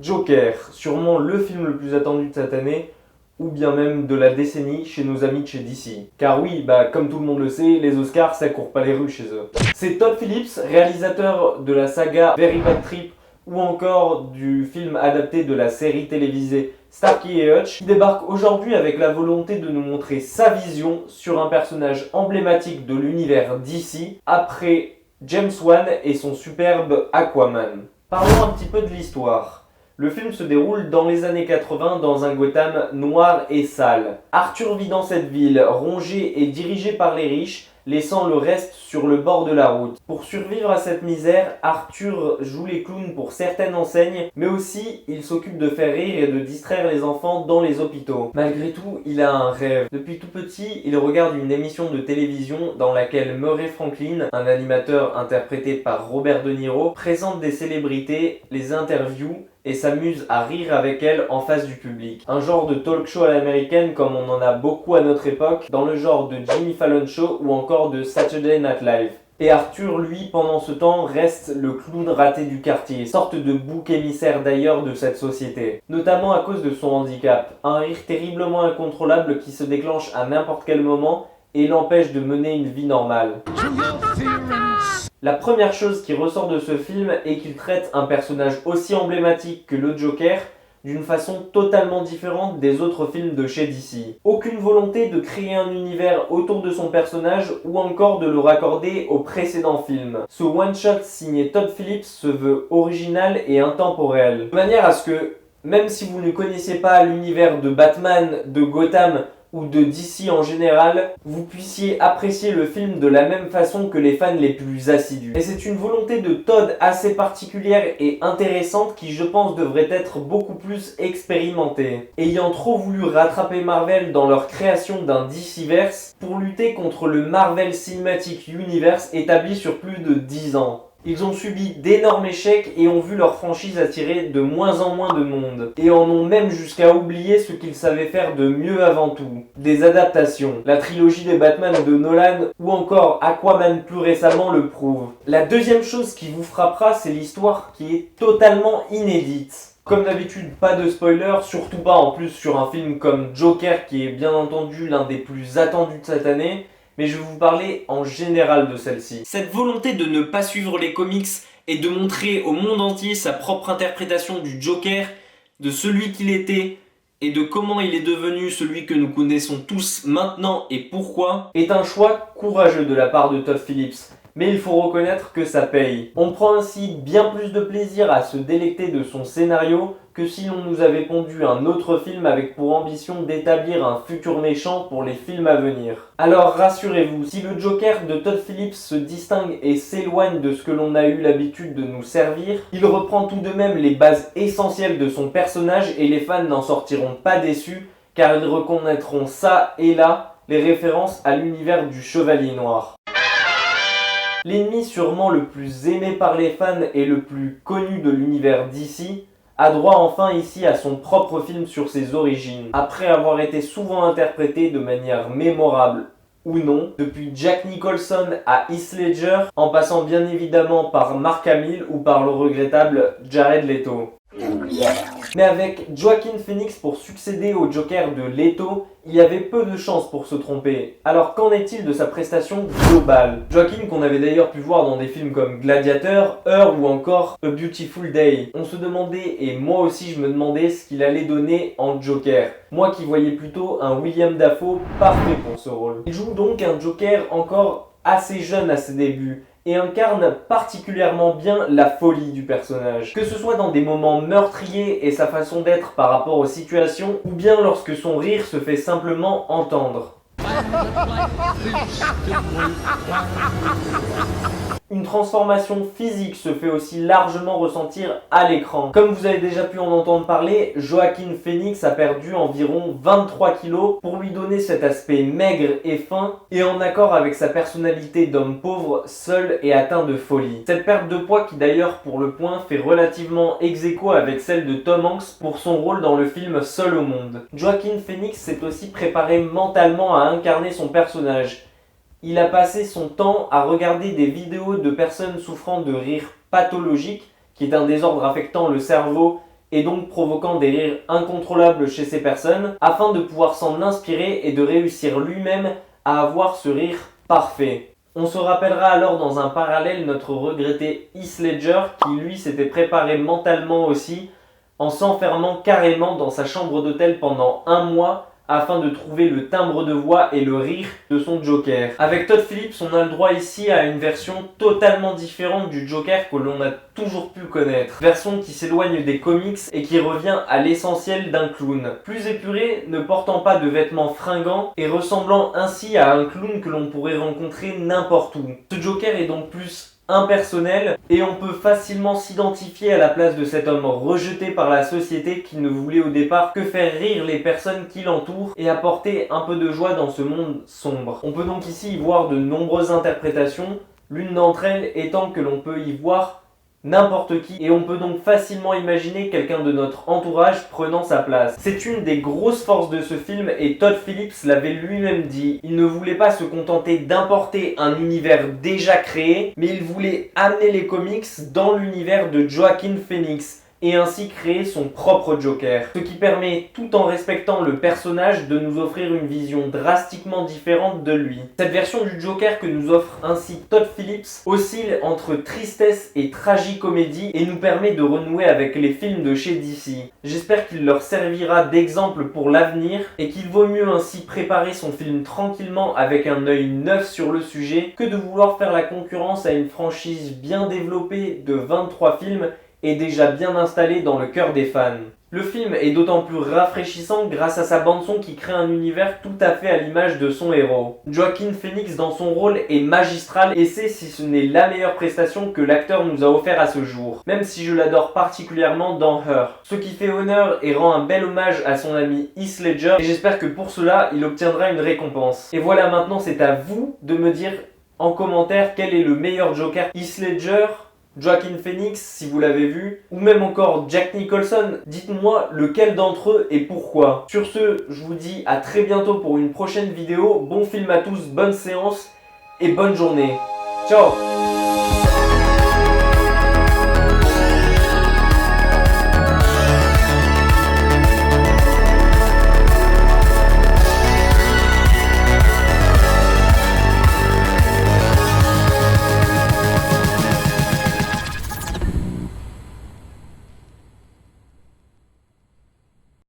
Joker, sûrement le film le plus attendu de cette année, ou bien même de la décennie chez nos amis de chez DC. Car oui, comme tout le monde le sait, les Oscars ça court pas les rues chez eux. C'est Todd Phillips, réalisateur de la saga Very Bad Trip ou encore du film adapté de la série télévisée Starsky et Hutch, qui débarque aujourd'hui avec la volonté de nous montrer sa vision sur un personnage emblématique de l'univers DC après James Wan et son superbe Aquaman. Parlons un petit peu de l'histoire. Le film se déroule dans les années 80 dans un Gotham noir et sale. Arthur vit dans cette ville, rongée et dirigée par les riches, laissant le reste sur le bord de la route. Pour survivre à cette misère, Arthur joue les clowns pour certaines enseignes, mais aussi il s'occupe de faire rire et de distraire les enfants dans les hôpitaux. Malgré tout, il a un rêve. Depuis tout petit, il regarde une émission de télévision dans laquelle Murray Franklin, un animateur interprété par Robert De Niro, présente des célébrités, les interviews et s'amuse à rire avec elles en face du public. Un genre de talk show à l'américaine comme on en a beaucoup à notre époque, dans le genre de Jimmy Fallon Show ou encore de Saturday Night Live. Et Arthur, lui, pendant ce temps, reste le clown raté du quartier, sorte de bouc émissaire d'ailleurs de cette société. Notamment à cause de son handicap, un rire terriblement incontrôlable qui se déclenche à n'importe quel moment et l'empêche de mener une vie normale. La première chose qui ressort de ce film est qu'il traite un personnage aussi emblématique que le Joker d'une façon totalement différente des autres films de chez DC. Aucune volonté de créer un univers autour de son personnage ou encore de le raccorder au précédent film. Ce one-shot signé Todd Phillips se veut original et intemporel. De manière à ce que, même si vous ne connaissiez pas l'univers de Batman, de Gotham ou de DC en général, vous puissiez apprécier le film de la même façon que les fans les plus assidus. Et c'est une volonté de Todd assez particulière et intéressante qui je pense devrait être beaucoup plus expérimentée. Ayant trop voulu rattraper Marvel dans leur création d'un DCverse pour lutter contre le Marvel Cinematic Universe établi sur plus de 10 ans. Ils ont subi d'énormes échecs et ont vu leur franchise attirer de moins en moins de monde. Et en ont même jusqu'à oublier ce qu'ils savaient faire de mieux avant tout. Des adaptations. La trilogie des Batman de Nolan ou encore Aquaman plus récemment le prouve. La deuxième chose qui vous frappera, c'est l'histoire qui est totalement inédite. Comme d'habitude, pas de spoiler, surtout pas en plus sur un film comme Joker qui est bien entendu l'un des plus attendus de cette année. Mais je vais vous parler en général de celle-ci. Cette volonté de ne pas suivre les comics et de montrer au monde entier sa propre interprétation du Joker, de celui qu'il était et de comment il est devenu celui que nous connaissons tous maintenant et pourquoi, est un choix courageux de la part de Todd Phillips. Mais il faut reconnaître que ça paye. On prend ainsi bien plus de plaisir à se délecter de son scénario que si l'on nous avait pondu un autre film avec pour ambition d'établir un futur méchant pour les films à venir. Alors rassurez-vous, si le Joker de Todd Phillips se distingue et s'éloigne de ce que l'on a eu l'habitude de nous servir, il reprend tout de même les bases essentielles de son personnage et les fans n'en sortiront pas déçus car ils reconnaîtront ça et là les références à l'univers du Chevalier Noir. L'ennemi sûrement le plus aimé par les fans et le plus connu de l'univers DC a droit enfin ici à son propre film sur ses origines, après avoir été souvent interprété de manière mémorable ou non, depuis Jack Nicholson à Heath Ledger, en passant bien évidemment par Mark Hamill ou par le regrettable Jared Leto. Mais avec Joaquin Phoenix pour succéder au Joker de Leto, il y avait peu de chances pour se tromper. Alors qu'en est-il de sa prestation globale? Joaquin qu'on avait d'ailleurs pu voir dans des films comme Gladiator, Her ou encore A Beautiful Day. On se demandait, et moi aussi je me demandais, ce qu'il allait donner en Joker. Moi qui voyais plutôt un William Dafoe parfait pour ce rôle. Il joue donc un Joker encore assez jeune à ses débuts et incarne particulièrement bien la folie du personnage. Que ce soit dans des moments meurtriers et sa façon d'être par rapport aux situations, ou bien lorsque son rire se fait simplement entendre. Une transformation physique se fait aussi largement ressentir à l'écran. Comme vous avez déjà pu en entendre parler, Joaquin Phoenix a perdu environ 23 kilos pour lui donner cet aspect maigre et fin et en accord avec sa personnalité d'homme pauvre, seul et atteint de folie. Cette perte de poids qui d'ailleurs pour le point fait relativement ex-aequo avec celle de Tom Hanks pour son rôle dans le film Seul au monde. Joaquin Phoenix s'est aussi préparé mentalement à incarner son personnage. Il a passé son temps à regarder des vidéos de personnes souffrant de rires pathologiques, qui est un désordre affectant le cerveau et donc provoquant des rires incontrôlables chez ces personnes, afin de pouvoir s'en inspirer et de réussir lui-même à avoir ce rire parfait. On se rappellera alors dans un parallèle notre regretté Heath Ledger, qui lui s'était préparé mentalement aussi, en s'enfermant carrément dans sa chambre d'hôtel pendant 1 mois, afin de trouver le timbre de voix et le rire de son Joker. Avec Todd Phillips, on a le droit ici à une version totalement différente du Joker que l'on a toujours pu connaître. Version qui s'éloigne des comics et qui revient à l'essentiel d'un clown. Plus épuré, ne portant pas de vêtements fringants et ressemblant ainsi à un clown que l'on pourrait rencontrer n'importe où. Ce Joker est donc plus impersonnel et on peut facilement s'identifier à la place de cet homme rejeté par la société qui ne voulait au départ que faire rire les personnes qui l'entourent et apporter un peu de joie dans ce monde sombre. On peut donc ici y voir de nombreuses interprétations, l'une d'entre elles étant que l'on peut y voir n'importe qui et on peut donc facilement imaginer quelqu'un de notre entourage prenant sa place. C'est une des grosses forces de ce film et Todd Phillips l'avait lui-même dit. Il ne voulait pas se contenter d'importer un univers déjà créé, mais il voulait amener les comics dans l'univers de Joaquin Phoenix et ainsi créer son propre Joker. Ce qui permet, tout en respectant le personnage, de nous offrir une vision drastiquement différente de lui. Cette version du Joker que nous offre ainsi Todd Phillips oscille entre tristesse et tragicomédie et nous permet de renouer avec les films de chez DC. J'espère qu'il leur servira d'exemple pour l'avenir et qu'il vaut mieux ainsi préparer son film tranquillement avec un œil neuf sur le sujet que de vouloir faire la concurrence à une franchise bien développée de 23 films est déjà bien installé dans le cœur des fans. Le film est d'autant plus rafraîchissant grâce à sa bande-son qui crée un univers tout à fait à l'image de son héros. Joaquin Phoenix dans son rôle est magistral et c'est si ce n'est la meilleure prestation que l'acteur nous a offert à ce jour, même si je l'adore particulièrement dans Her. Ce qui fait honneur et rend un bel hommage à son ami Heath Ledger et j'espère que pour cela il obtiendra une récompense. Et voilà, maintenant c'est à vous de me dire en commentaire quel est le meilleur Joker, Heath Ledger, Joaquin Phoenix, si vous l'avez vu, ou même encore Jack Nicholson. Dites-moi lequel d'entre eux et pourquoi. Sur ce, je vous dis à très bientôt pour une prochaine vidéo. Bon film à tous, bonne séance et bonne journée. Ciao!